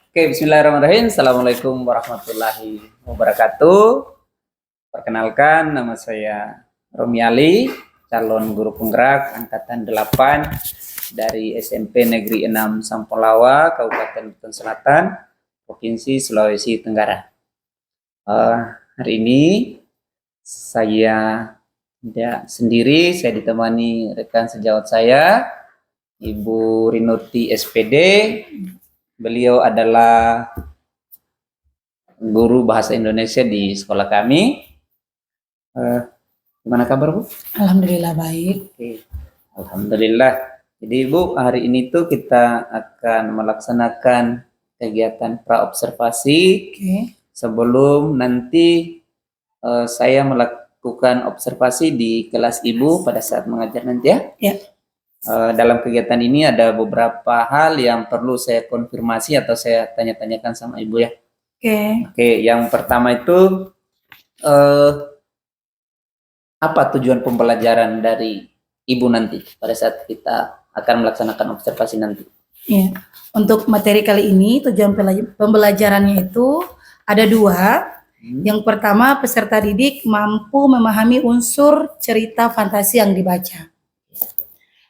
Oke, bismillahirrahmanirrahim. Assalamualaikum warahmatullahi wabarakatuh. Perkenalkan, nama saya Romi Ali, calon guru penggerak angkatan 8 dari SMP Negeri 6 Sampolawa, Kabupaten Buton Selatan, Provinsi Sulawesi Tenggara. Hari ini saya tidak sendiri, saya ditemani rekan sejawat saya, Ibu Rinuti SPD. Beliau adalah guru bahasa Indonesia di sekolah kami. Gimana kabar, Bu? Alhamdulillah baik. Oke. Alhamdulillah. Jadi Bu, hari ini tuh kita akan melaksanakan kegiatan praobservasi. Sebelum nanti saya melakukan observasi di kelas Ibu pada saat mengajar nanti ya. Ya. Dalam kegiatan ini ada beberapa hal yang perlu saya konfirmasi atau saya tanya-tanyakan sama Ibu ya. Oke, yang pertama itu apa tujuan pembelajaran dari Ibu nanti pada saat kita akan melaksanakan observasi nanti? Ya, untuk materi kali ini tujuan pembelajarannya itu ada dua. Yang pertama, peserta didik mampu memahami unsur cerita fantasi yang dibaca.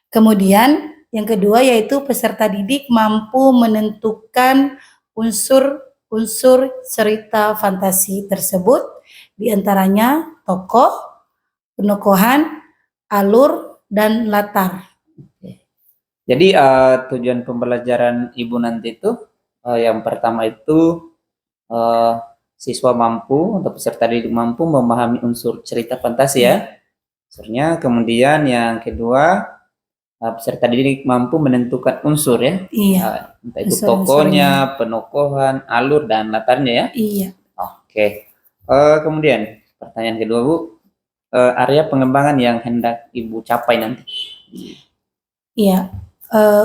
Kemudian yang kedua yaitu peserta didik mampu menentukan unsur cerita fantasi tersebut, diantaranya tokoh, penokohan, alur, dan latar. Jadi tujuan pembelajaran Ibu nanti itu yang pertama itu siswa mampu atau peserta didik mampu memahami unsur cerita fantasi ya. Unsurnya. Kemudian yang kedua peserta didik mampu menentukan unsur ya. Iya. Entah itu tokohnya, penokohan, alur, dan latarnya ya. Iya. Oke. Kemudian pertanyaan kedua Bu, area pengembangan yang hendak Ibu capai nanti. Iya.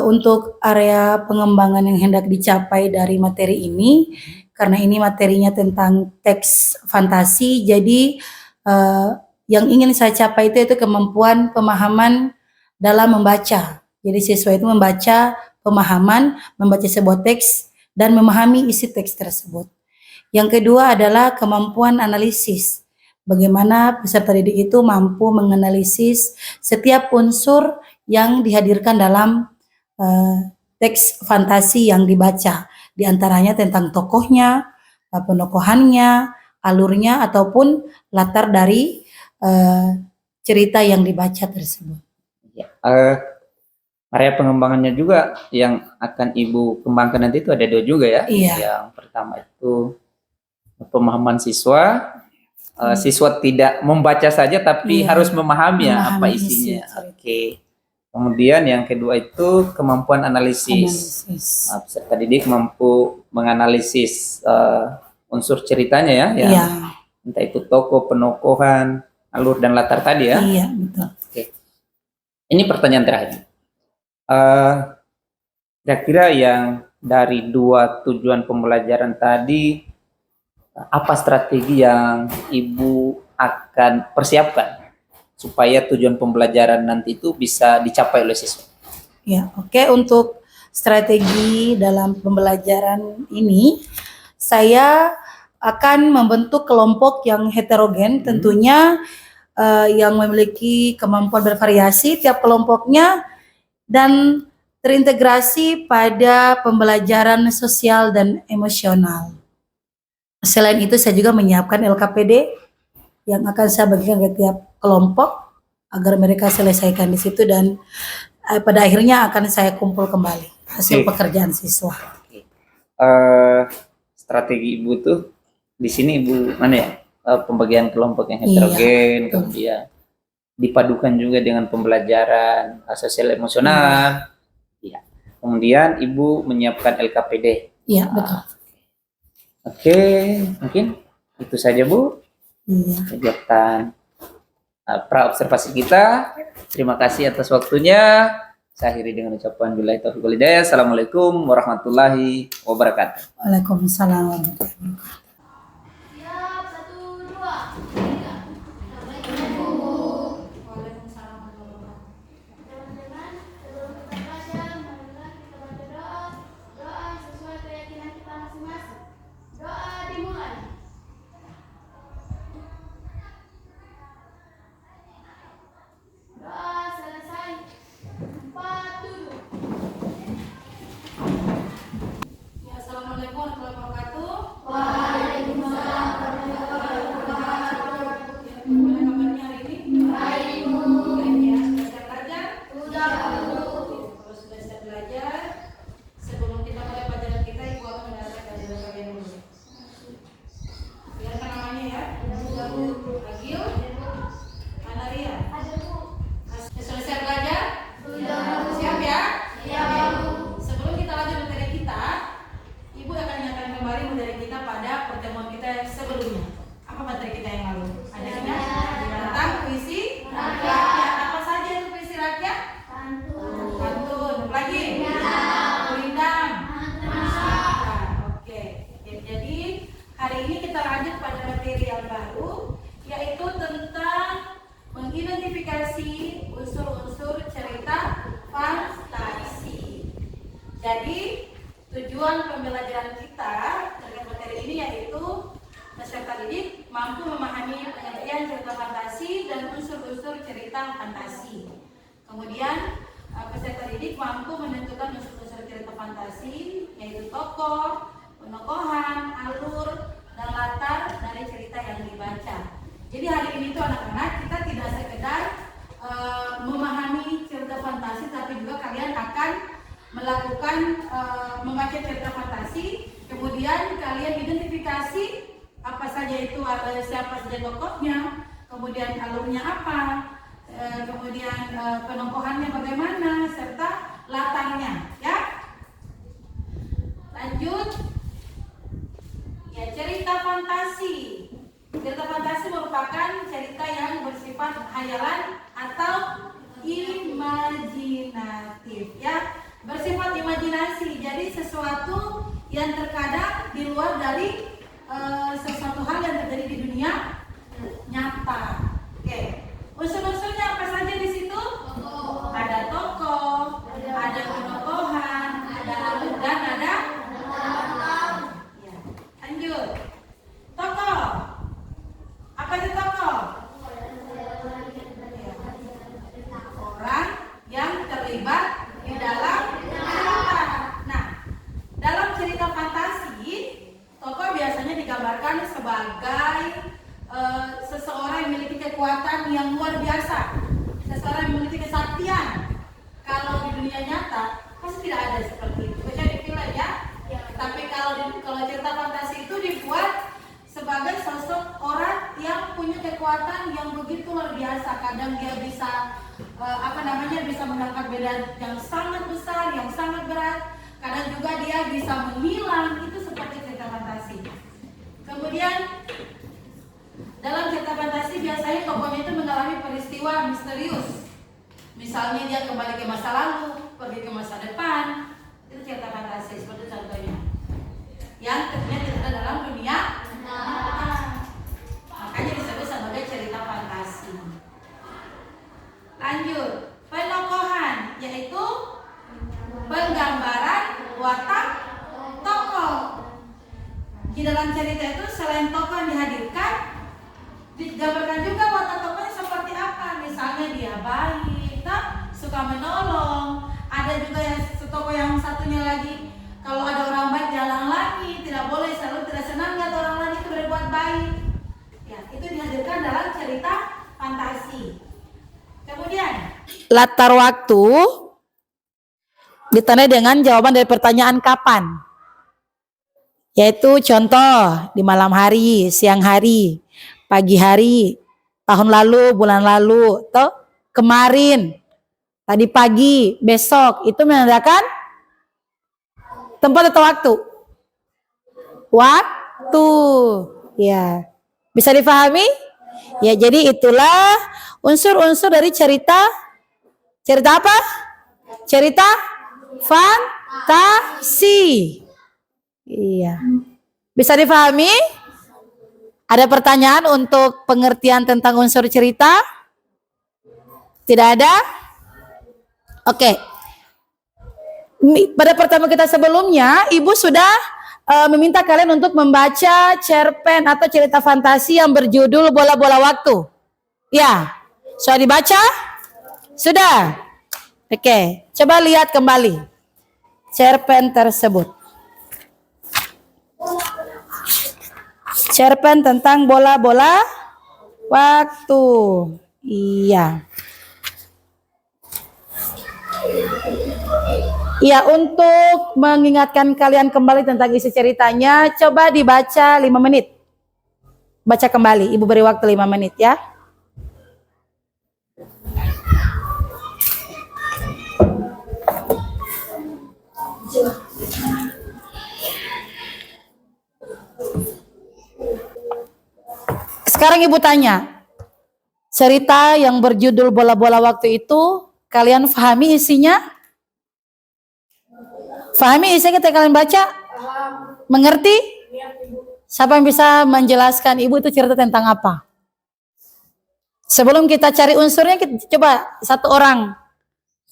Untuk area pengembangan yang hendak dicapai dari materi ini, karena ini materinya tentang teks fantasi, jadi yang ingin saya capai itu kemampuan pemahaman dalam membaca. Jadi siswa itu membaca pemahaman, membaca sebuah teks, dan memahami isi teks tersebut. Yang kedua adalah kemampuan analisis. Bagaimana peserta didik itu mampu menganalisis setiap unsur yang dihadirkan dalam teks fantasi yang dibaca. Di antaranya tentang tokohnya, penokohannya, alurnya, ataupun latar dari cerita yang dibaca tersebut. Ya, area pengembangannya juga yang akan Ibu kembangkan nanti itu ada dua juga ya. Iya. Yang pertama itu pemahaman siswa. Siswa tidak membaca saja tapi harus memahami ya apa isinya. Oke. Kemudian yang kedua itu kemampuan analisis. Peserta didik mampu menganalisis unsur ceritanya ya. Yang entah itu tokoh, penokohan, alur, dan latar tadi ya. Iya, betul. Oke. Ini pertanyaan terakhir. Kira-kira yang dari dua tujuan pembelajaran tadi, apa strategi yang Ibu akan persiapkan supaya tujuan pembelajaran nanti itu bisa dicapai oleh siswa? Ya, oke. Untuk strategi dalam pembelajaran ini, saya akan membentuk kelompok yang heterogen, tentunya yang memiliki kemampuan bervariasi tiap kelompoknya dan terintegrasi pada pembelajaran sosial dan emosional. Selain itu saya juga menyiapkan LKPD yang akan saya bagikan ke tiap kelompok agar mereka selesaikan di situ dan pada akhirnya akan saya kumpul kembali hasil pekerjaan siswa. Strategi Ibu tuh di sini Ibu mana ya? Pembagian kelompok yang heterogen, kemudian dipadukan juga dengan pembelajaran sosial emosional. Iya. Kemudian Ibu menyiapkan LKPD. Iya, betul. Oke, mungkin itu saja Bu. Kegiatan praobservasi kita. Terima kasih atas waktunya. Saya akhiri dengan ucapan billahi taufiq wal hidayah. Assalamualaikum warahmatullahi wabarakatuh. Waalaikumsalam warahmatullahi wabarakatuh. sebelumnya? Apa materi kita yang lalu? Ada ingat? Tentang puisi rakyat. Apa saja itu puisi rakyat? Pantun. Lagi? Rindang. Oke. Jadi hari ini kita lanjut pada materi yang baru, yaitu tentang mengidentifikasi unsur-unsur cerita fantasi. Jadi tujuan pembelajaran kita terkait materi ini yaitu peserta didik mampu memahami pengertian cerita fantasi dan unsur-unsur cerita fantasi. Kemudian peserta didik mampu menentukan unsur-unsur cerita fantasi, yaitu tokoh, penokohan, alur, dan latar dari cerita yang dibaca. Jadi hari ini tuh anak-anak kita tidak sekedar memahami cerita fantasi, tapi juga kalian akan melakukan membaca cerita fantasi, kemudian kalian identifikasi apa saja itu, siapa saja tokohnya, kemudian alurnya apa, kemudian penokohannya bagaimana, serta latarnya, ya. Lanjut, ya, cerita fantasi. Cerita fantasi merupakan cerita yang bersifat hayalan atau imajinatif, ya, bersifat imajinasi. Jadi sesuatu yang terkadang di luar dari sesuatu hal yang terjadi di dunia nyata. Oke, unsur-unsurnya apa saja di situ? Ada tokoh, ada penokohan, ada alur, dan ada ya. Lanjut, tokoh. Apa itu tokoh? Orang yang terlibat di dalam cerita. Nah, dalam cerita fantasi, tokoh biasanya digambarkan sebagai seseorang yang memiliki kekuatan yang luar biasa, seseorang yang memiliki kesaktian. Kalau di dunia nyata pasti tidak ada seperti itu, kecuali di film, ya. Tapi kalau cerita fantasi itu dibuat sebagai sosok orang yang punya kekuatan yang begitu luar biasa. Kadang dia bisa bisa mengangkat benda yang sangat besar, yang sangat berat. Kadang juga dia bisa menghilang. Itu seperti cerita fantasi. Kemudian dalam cerita fantasi biasanya tokohnya itu mengalami peristiwa misterius. Misalnya dia kembali ke masa lalu, pergi ke masa depan. Itu cerita fantasi, seperti contohnya. Yang tentunya tidak ada dalam dunia nyata. Makanya disebut sebagai cerita fantasi. Lanjut, penokohan, yaitu penggambaran watak tokoh. Di dalam cerita itu selain tokoh yang dihadirkan, digambarkan juga watak tokohnya seperti apa. Misalnya dia baik, suka menolong. Ada juga yang tokoh yang satunya lagi, kalau ada orang baik dihalang-halangi, tidak boleh, selalu tidak senang lihat orang lain itu berbuat baik. Ya, itu dihadirkan dalam cerita fantasi. Kemudian latar waktu ditandai dengan jawaban dari pertanyaan kapan. Yaitu contoh di malam hari, siang hari, pagi hari, tahun lalu, bulan lalu, atau kemarin, tadi pagi, besok. Itu menandakan tempat atau waktu? Waktu. Ya. Bisa difahami? Ya, jadi itulah unsur-unsur dari cerita. Cerita apa? Cerita fantasi. Iya. Bisa difahami? Ada pertanyaan untuk pengertian tentang unsur cerita? Tidak ada? Oke. Pada pertemuan kita sebelumnya, Ibu sudah meminta kalian untuk membaca cerpen atau cerita fantasi yang berjudul Bola-Bola Waktu. Ya, sudah dibaca? Sudah? Oke, coba lihat kembali cerpen tersebut. Cerpen tentang bola-bola waktu. Iya. Iya, untuk mengingatkan kalian kembali tentang isi ceritanya, coba dibaca 5 menit. Baca kembali, Ibu beri waktu 5 menit ya. Sekarang Ibu tanya, cerita yang berjudul Bola-bola waktu itu, kalian pahami isinya? Pahami isinya ketika kalian baca? Mengerti? Siapa yang bisa menjelaskan Ibu itu cerita tentang apa? Sebelum kita cari unsurnya, kita coba satu orang.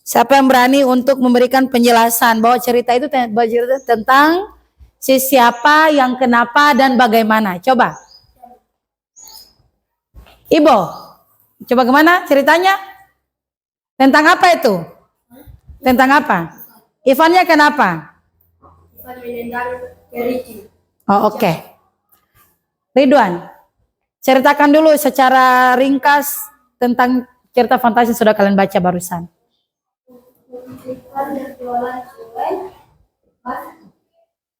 Siapa yang berani untuk memberikan penjelasan bahwa cerita itu bercerita tentang si siapa, yang kenapa, dan bagaimana. Coba. Ibu, coba gimana ceritanya? Tentang apa itu? Tentang apa? Ivannya kenapa? Oh, oke. Ridwan, ceritakan dulu secara ringkas tentang cerita fantasi yang sudah kalian baca barusan.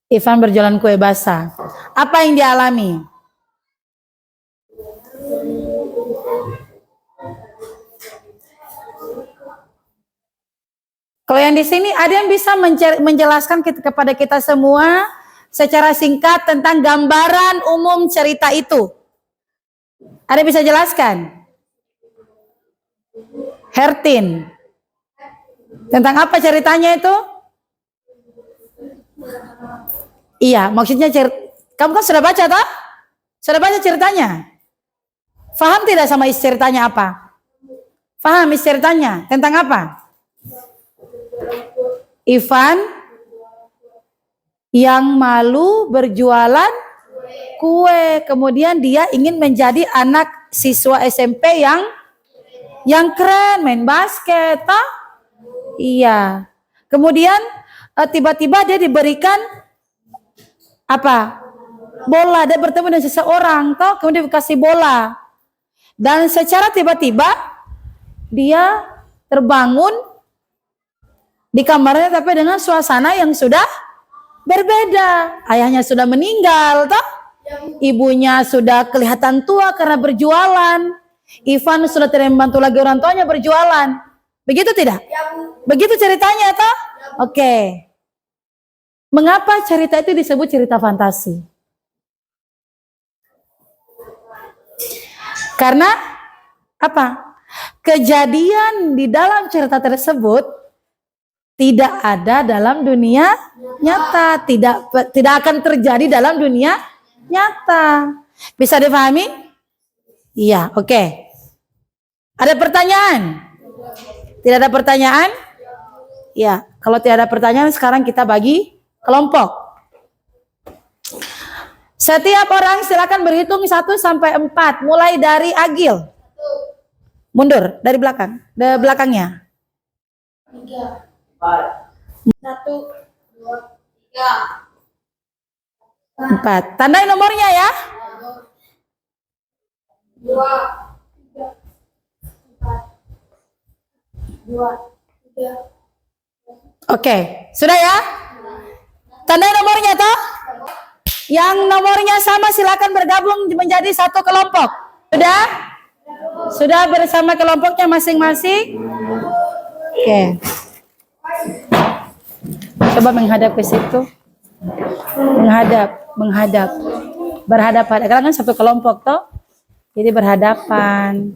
Ivan berjualan kue basah. Apa yang dialami? Kalau yang di sini ada yang bisa menjelaskan kepada kita semua secara singkat tentang gambaran umum cerita itu? Ada yang bisa jelaskan? Hertin. Tentang apa ceritanya itu? Iya, maksudnya kamu kan sudah baca toh? Sudah baca ceritanya? Faham tidak sama isi ceritanya apa? Faham isi ceritanya? Tentang apa? Ivan yang malu berjualan kue, kemudian dia ingin menjadi anak siswa SMP yang keren, main basket, toh? Iya. Kemudian tiba-tiba dia diberikan apa? Bola. Dia bertemu dengan seseorang, toh? Kemudian dikasih bola. Dan secara tiba-tiba dia terbangun di kamarnya, tapi dengan suasana yang sudah berbeda. Ayahnya sudah meninggal, toh? Ibunya sudah kelihatan tua karena berjualan. Ivan sudah tidak membantu lagi orang tuanya berjualan. Begitu tidak? Begitu ceritanya, toh? Oke. Mengapa cerita itu disebut cerita fantasi? Karena apa? Kejadian di dalam cerita tersebut tidak ada dalam dunia nyata, tidak akan terjadi dalam dunia nyata. Bisa dipahami? Iya, oke. Ada pertanyaan? Tidak ada pertanyaan? Ya, kalau tidak ada pertanyaan, sekarang kita bagi kelompok. Setiap orang silakan berhitung 1 sampai 4, mulai dari Agil. Mundur dari belakang, dari belakangnya. 1, 2, 3, 4. Tandai nomornya ya. 2, 3, 4, 2, 3. Oke, sudah ya? Tandai nomornya toh? Yang nomornya sama silakan bergabung menjadi satu kelompok. Sudah? Sudah bersama kelompoknya masing-masing? Oke. Coba menghadap ke situ. Menghadap. Berhadapan. Karena kan satu kelompok toh. Jadi berhadapan.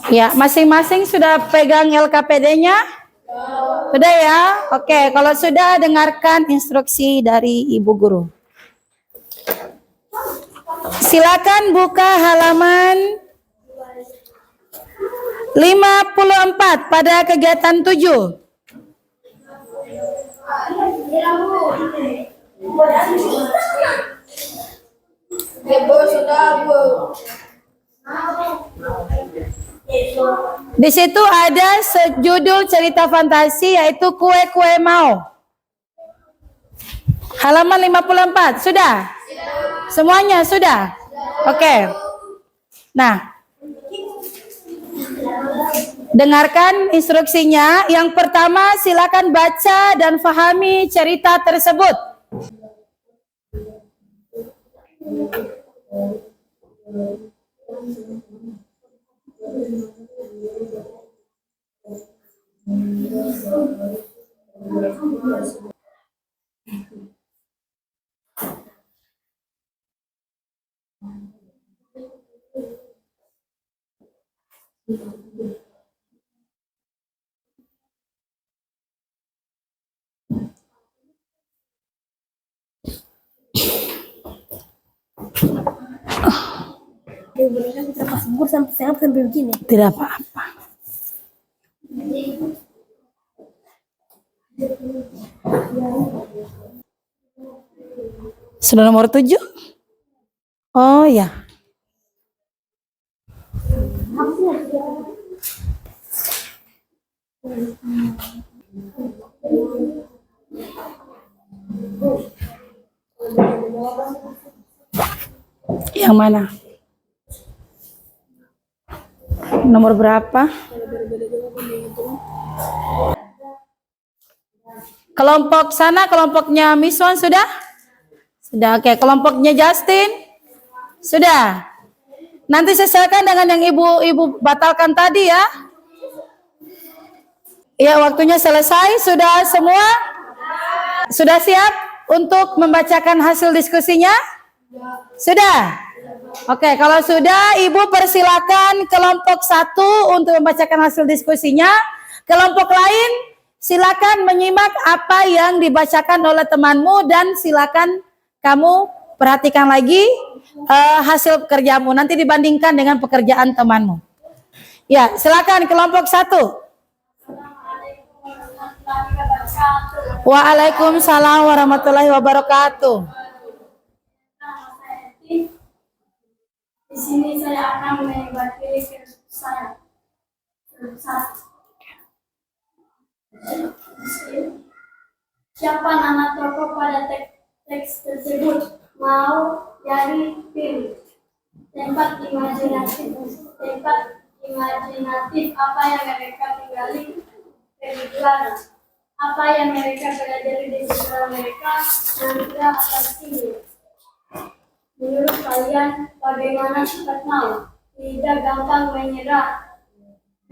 Ya, masing-masing sudah pegang LKPD-nya? Sudah ya? Oke, kalau sudah dengarkan instruksi dari Ibu Guru. Silakan buka halaman 54 pada kegiatan 7. Di situ ada sejudul cerita fantasi yaitu Kue-Kue Mau. Halaman 54, sudah? Semuanya sudah? Oke. Nah, Dengarkan instruksinya. Yang pertama, silakan baca dan fahami cerita tersebut. Bolehkah kita pas bubur sampai begini? Tidak apa-apa. Sudah nomor 7? Oh ya. Yang mana? Nomor berapa? Kelompok sana, kelompoknya Miswan sudah? Sudah, oke. Kelompoknya Justin? Sudah. Nanti sesuaikan dengan yang ibu batalkan tadi ya. Ya, waktunya selesai. Sudah semua? Sudah siap untuk membacakan hasil diskusinya? Sudah? Oke, kalau sudah, Ibu persilakan kelompok 1 untuk membacakan hasil diskusinya. Kelompok lain, silakan menyimak apa yang dibacakan oleh temanmu dan silakan kamu perhatikan lagi hasil pekerjaanmu. Nanti dibandingkan dengan pekerjaan temanmu. Ya, silakan kelompok 1. Waalaikumsalam warahmatullahi wabarakatuh. Di sini saya akan mewakili saya. Siapa nama tokoh pada teks tersebut? Mau jadi pilih. Tempat imajinatif apa yang mereka tinggali kebetulan. Apa yang mereka pelajari di sekolah mereka yang tidak akan tinggi. Menurut kalian, bagaimana sifat mau? Tidak gampang menyerah.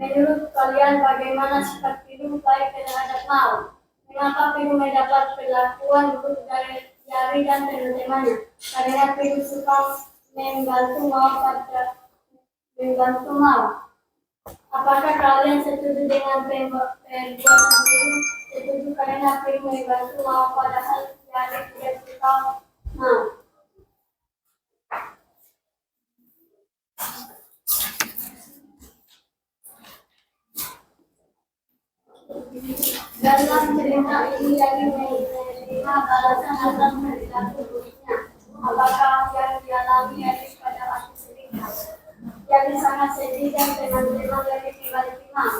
Menurut kalian, bagaimana sifat Piru baik terhadap mau? Mengapa Piru mendapat perlakuan buruk dari Jari dan teman-temannya? Karena Piru suka membantu mau. Apakah kalian setuju dengan perbuatan Piru? Setuju karena Piru membantu mau padahal Jari tidak suka mau. Dalam cerita ini Jari menerima balasan atas perilaku buruknya. Apakah yang dialami Jari pada waktu sedihnya? Jari sangat sedih dan teman-teman Jari kembali timah.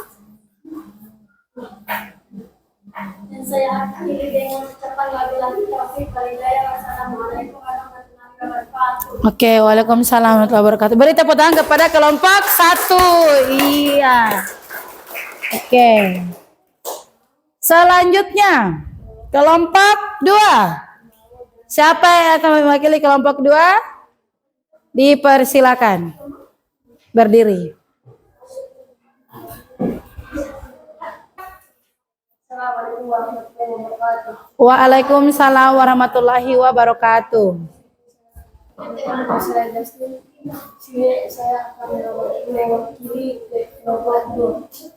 Dan saya akhiri dengan ucapan wabillahi taufiq wal hidayah. Wassalamualaikum warahmatullahi wabarakatuh. Oke, waalaikumsalam warahmatullahi wabarakatuh. Beri tepuk tangan kepada kelompok 1. Iya. Oke. Selanjutnya, kelompok 2. Siapa yang akan mewakili kelompok 2? Dipersilakan. Berdiri. Waalaikumsalam warahmatullahi wabarakatuh. Saya Justin, sini saya akan mewakili kelompok 2.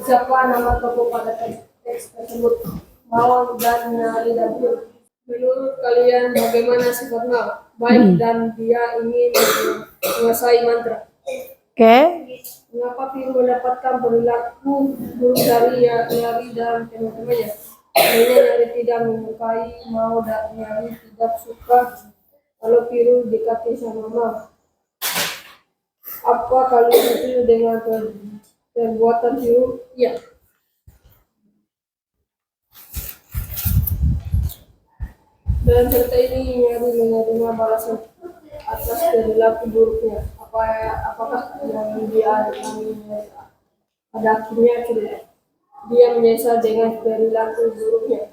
Siapa nama tokoh pada teks tersebut? Mawar dan Nyari dan Piru. Menurut kalian bagaimana sifat Mawar? Baik dan dia ingin menguasai mantra. Oke. Mengapa Piru mendapatkan perilaku buruk dari Nyari dan teman-temannya? Karena Nyari tidak menyukai Mau dan Nyari tidak suka kalau Piru dekati sama Mau. Apa kalian setuju dengan perbuatan Piru? Ya. Dalam cerita ini Nyari menerima balasan atas perilaku buruknya. apakah yang dia alami pada akhirnya dia menyesal dengan perilaku buruknya.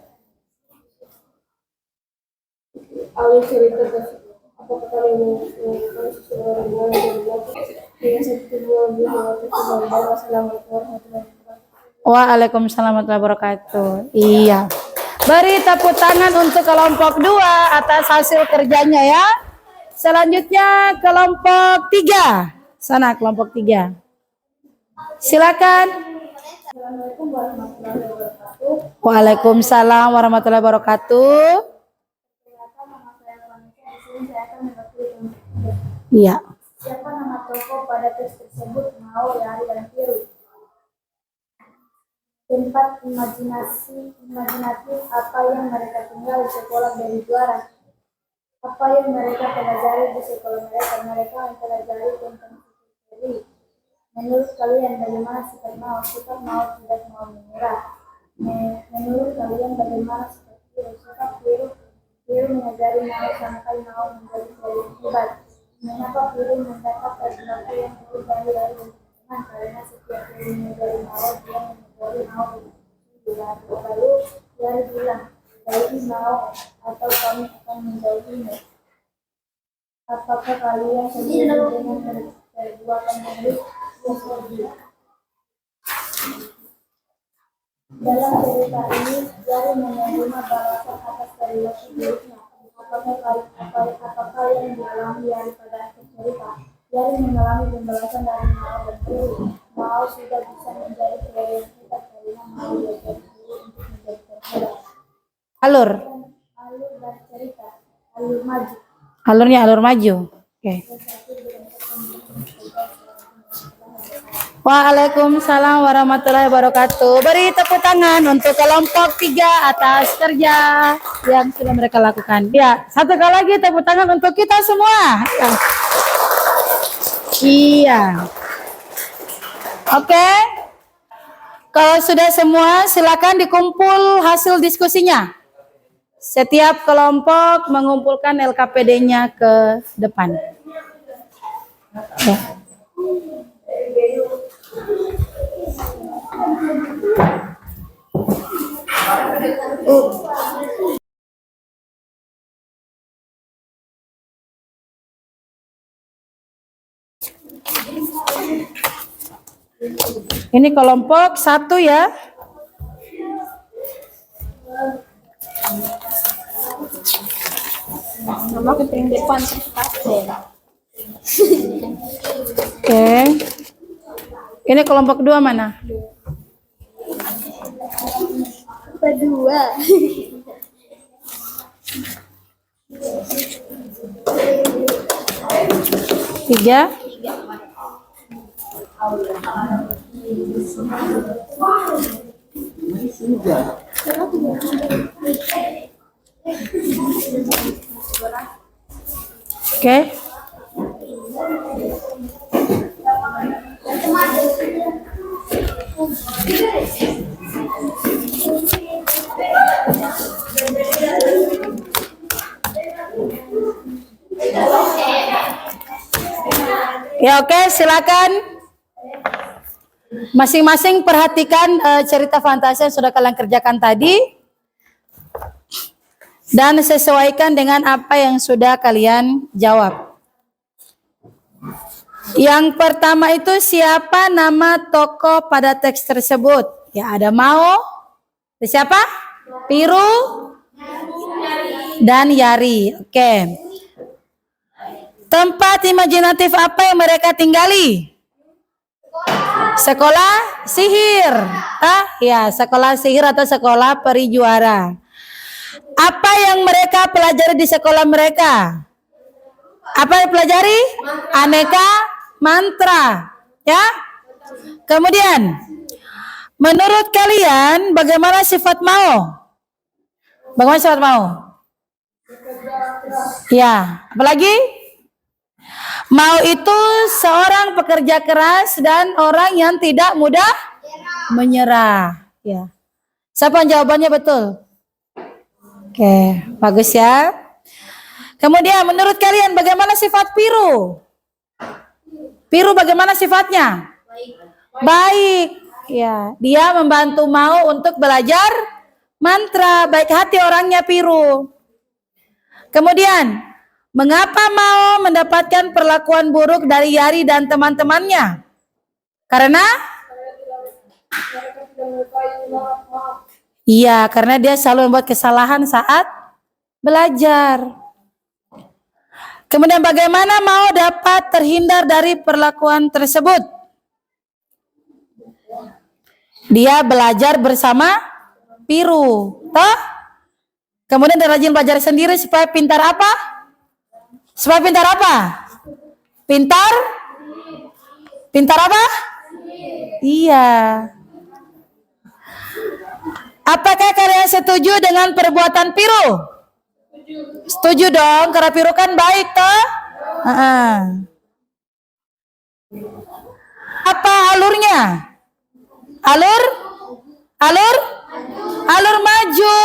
Alur cerita tersebut. Apakah kalian menginginkan seseorang dengan perilaku dengan seperti Wassalamualaikum warahmatullahi wabarakatuh. Waalaikumsalam warahmatullahi wabarakatuh. Iya. Beri tepuk tangan untuk kelompok 2 atas hasil kerjanya ya. Selanjutnya kelompok 3. Sana kelompok 3. Silakan. Assalamualaikum warahmatullahi wabarakatuh. Waalaikumsalam warahmatullahi wabarakatuh. Perkenalkan, nama saya Vanessa. Di sini saya akan membantu. Iya. Siapa nama tokoh pada teks tersebut? Mao, Yari, dan Piru. Tempat imajinatif apa yang mereka tinggal di sekolah dari juara? Apa yang mereka pelajari di sekolah mereka? Mereka mempelajari tentang sifat diri. Menurut kalian bagaimana sifat Mao? Sifat Mao tidak mau menyerah. Menurut kalian bagaimana sifat Piru? Sifat Piru mengajari Mao sampai Mao menjadi seorang hebat. Mengapa Piru mendapat perilaku yang lebih baik dari teman? Karena setiap Piru mengajari Mao, dia mengajari Mao lalu dia bilang, jauhi Mao atau kami akan menjauhimu. Apakah kalian setuju dengan perbuatan menulis tersebut? Dalam cerita ini, Yari menerima balasan atas perilaku buruknya. Apakah yang dialami Yari pada akhir cerita? Yari mengalami pembalasan dari Mao dan Piru. Mao sudah bisa menjadi seorang hebat karena Mao belajar Piru untuk menjadi terhebat. Alur. Alur dan cerita, alur maju. Alurnya alur maju. Oke. Waalaikumsalam warahmatullahi wabarakatuh. Beri tepuk tangan untuk kelompok 3 atas kerja yang sudah mereka lakukan. Ya, satu kali lagi tepuk tangan untuk kita semua. Ya. Iya. Oke. Kalau sudah semua, silakan dikumpul hasil diskusinya. Setiap kelompok mengumpulkan LKPD-nya ke depan. Ya. Ini kelompok 1 ya. Nama keping depan Oke. Ini kelompok 2 mana? kedua. 3. Oke. Ya oke, silakan. Masing-masing perhatikan cerita fantasi yang sudah kalian kerjakan tadi. Dan sesuaikan dengan apa yang sudah kalian jawab. Yang pertama itu siapa nama tokoh pada teks tersebut? Ya ada Mao. Siapa? Piru dan Yari. Oke. Tempat imajinatif apa yang mereka tinggali? Sekolah sihir. Ya, sekolah sihir atau sekolah peri juara. Apa yang mereka pelajari di sekolah mereka? Apa yang pelajari? Aneka mantra. Ya. Kemudian, menurut kalian bagaimana sifat Mao? Bagaimana sifat Mao? Ya, apalagi? Mao itu seorang pekerja keras dan orang yang tidak mudah menyerah. Ya. Siapa yang jawabannya betul? Oke, bagus ya. Kemudian menurut kalian bagaimana sifat Piru? Piru bagaimana sifatnya? Baik. Ya, dia membantu Mao untuk belajar mantra. Baik hati orangnya Piru. Kemudian, mengapa Mao mendapatkan perlakuan buruk dari Yari dan teman-temannya? Karena iya, karena dia selalu membuat kesalahan saat belajar. Kemudian bagaimana Mao dapat terhindar dari perlakuan tersebut? Dia belajar bersama Piru, toh? Kemudian dia rajin belajar sendiri supaya pintar apa? Supaya pintar apa? Pintar? Pintar apa? Iya. Apakah kalian setuju dengan perbuatan Piru? Setuju dong, karena Piru kan baik toh? Apa alurnya? Alur maju.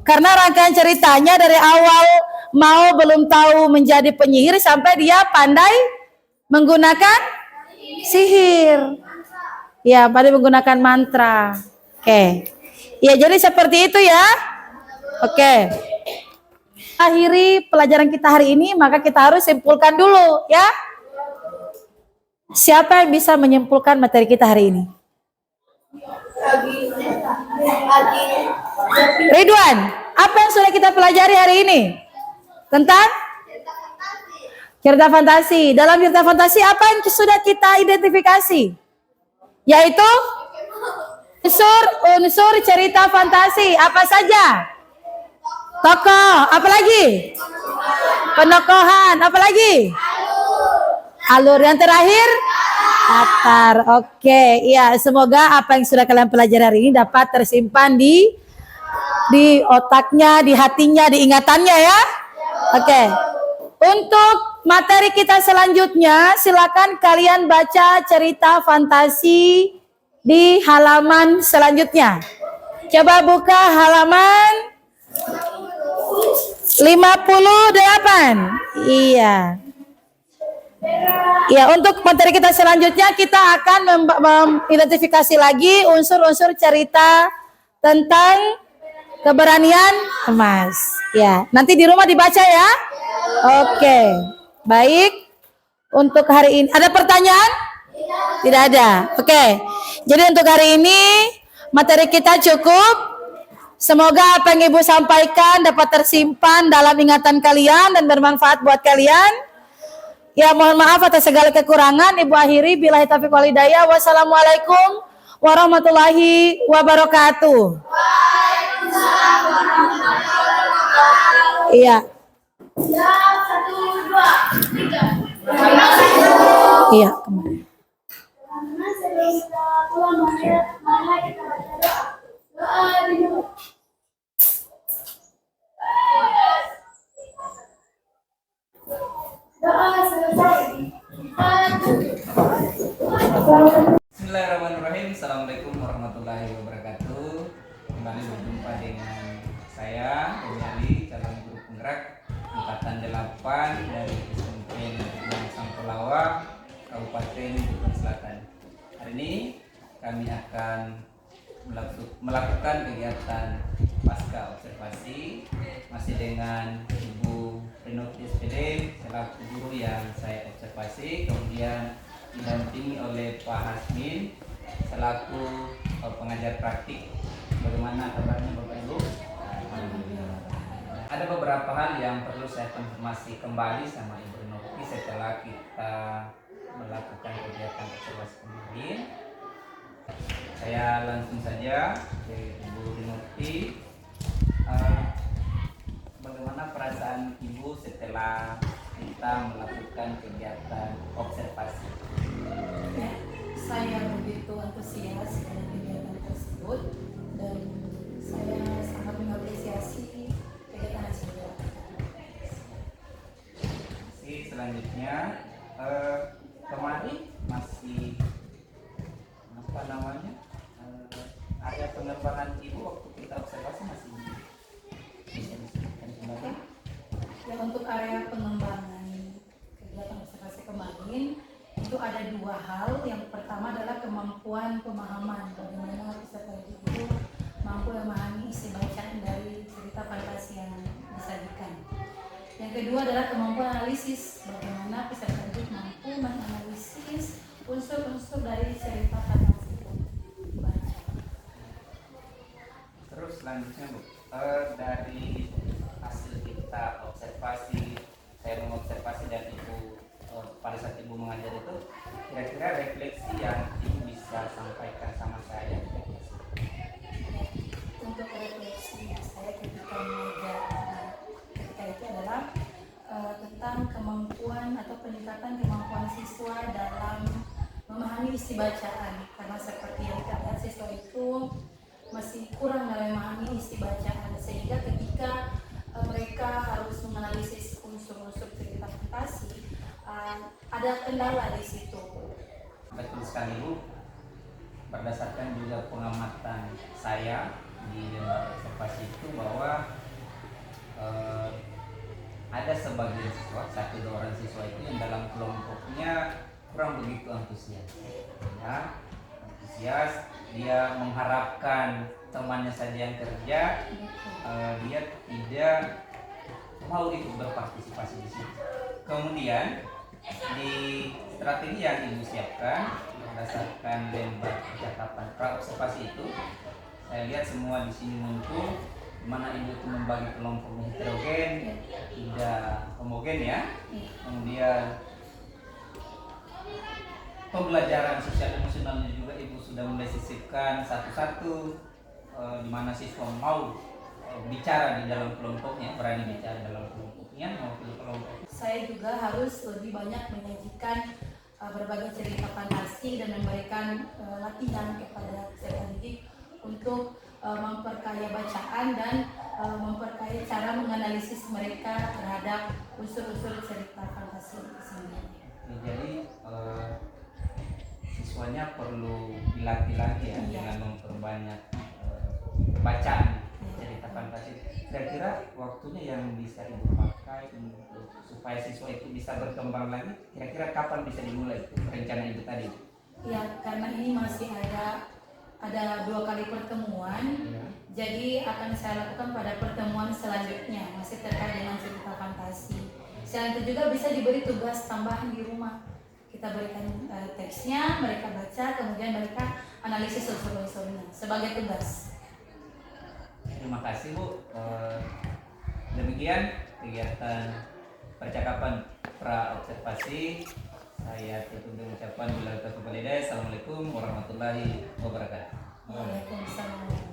Karena rangkaian ceritanya dari awal Mao belum tahu menjadi penyihir sampai dia pandai menggunakan sihir. Ya, pandai menggunakan mantra. Oke. Ya, jadi seperti itu ya. Oke. Akhiri pelajaran kita hari ini, maka kita harus simpulkan dulu ya. Siapa yang bisa menyimpulkan materi kita hari ini? Ridwan, apa yang sudah kita pelajari hari ini? Tentang cerita fantasi. Dalam cerita fantasi apa yang sudah kita identifikasi? Yaitu unsur cerita fantasi. Apa saja? Tokoh, apa lagi? Penokohan, apa lagi? Alur yang terakhir? Latar. Oke, ya, semoga apa yang sudah kalian pelajari hari ini dapat tersimpan di otaknya, di hatinya, di ingatannya ya. Oke. Untuk materi kita selanjutnya, silakan kalian baca cerita fantasi di halaman selanjutnya. Coba buka halaman 58. Iya. Ya, untuk materi kita selanjutnya kita akan mengidentifikasi lagi unsur-unsur cerita tentang keberanian emas. Ya, nanti di rumah dibaca ya. Oke. Baik. Untuk hari ini ada pertanyaan? Tidak ada. Oke. Jadi untuk hari ini materi kita cukup. Semoga apa yang Ibu sampaikan dapat tersimpan dalam ingatan kalian dan bermanfaat buat kalian. Ya, mohon maaf atas segala kekurangan. Ibu akhiri billahi taufiq wal hidayah. Wassalamualaikum warahmatullahi wabarakatuh. Waalaikumsalam warahmatullahi wabarakatuh. Iya. Ya, 1, 2, 3. Iya, kemarin. Karena sebelum kita pulang, mari kita baca doa. Doa dulu. Doa selesai. Bismillahirrahmanirrahim. Assalamualaikum warahmatullahi wabarakatuh. Kembali berjumpa dengan saya, Om Ali, calon guru penggerak angkatan 8 dari SMP Negeri Sampelawa, Kabupaten Jepun Selatan. Hari ini kami akan melakukan kegiatan pasca observasi masih dengan Ibu Renoti SPD selaku guru yang saya observasi, kemudian didampingi oleh Pak Hasmin selaku pengajar praktik. Bagaimana kabarnya Bapak Ibu? Ada beberapa hal yang perlu saya konfirmasi kembali sama Ibu Renoti setelah kita melakukan kegiatan observasi kemarin. Saya langsung saja ke Ibu Renoti. Bagaimana perasaan Ibu setelah kita melakukan kegiatan observasi? Ya, saya begitu antusias dengan kegiatan tersebut dan saya sangat mengapresiasi kegiatan tersebut. Selanjutnya, kemarin masih apa namanya? Area pengembangan Ibu waktu kita observasi masih bisa disebutkan kembali? Ya, untuk area pengembangan kegiatan observasi kemarin itu ada ada dua hal. Yang pertama adalah kemampuan pemahaman, bagaimana peserta didik itu mampu memahami isi bacaan dari cerita fantasi yang disajikan. Yang kedua adalah kemampuan analisis, bagaimana peserta didik mampu menganalisis unsur-unsur dari cerita fantasi itu dibaca. Terus selanjutnya Bu, dari hasil kita observasi, saya mengobservasi dan Ibu pada saat Ibu mengajar itu, kira-kira refleksi yang Ibu bisa sampaikan sama saya. Untuk refleksi saya ketika mengajar ketika itu adalah tentang kemampuan atau peningkatan kemampuan siswa dalam memahami isi bacaan, karena seperti yang kita lihat siswa itu masih kurang dalam memahami isi bacaan, sehingga ketika mereka harus menganalisis unsur-unsur cerita fantasi, ada kendala di situ. Betul sekali Bu, berdasarkan juga pengamatan saya di lembaga observasi itu bahwa ada sebagian siswa, 1-2 orang siswa itu yang dalam kelompoknya kurang begitu antusias. Ya, antusias, dia mengharapkan temannya saja yang kerja, dia tidak mau ikut berpartisipasi di situ. Kemudian di strategi yang Ibu siapkan berdasarkan lembar percakapan pra-observasi itu, saya lihat semua di sini muncul, di mana Ibu itu membagi kelompok heterogen, tidak homogen ya. Kemudian pembelajaran sosial emosionalnya juga Ibu sudah mulai sisipkan satu-satu, di mana siswa mau bicara di dalam kelompoknya, berani bicara dalam kelompoknya maupun kelompok. Saya juga harus lebih banyak menyajikan berbagai cerita fantasi dan memberikan latihan kepada peserta didik untuk memperkaya bacaan dan memperkaya cara menganalisis mereka terhadap unsur-unsur cerita fantasi itu sendiri. Jadi siswanya perlu dilatih lagi ya, dengan memperbanyak bacaan cerita fantasi. Kira-kira waktunya yang bisa Ibu pakai untuk supaya siswa itu bisa berkembang lagi, kira-kira kapan bisa dimulai rencana Ibu tadi? Ya, karena ini masih ada 2 kali pertemuan, jadi akan saya lakukan pada pertemuan selanjutnya, masih terkait dengan cerita fantasi. Selain itu juga bisa diberi tugas tambahan di rumah. Kita berikan teksnya, mereka baca, kemudian mereka analisis unsur-unsurnya sebagai tugas. Terima kasih Bu. Demikian kegiatan percakapan pra-observasi. Saya tutup dengan ucapan Assalamualaikum warahmatullahi wabarakatuh. Waalaikumsalam.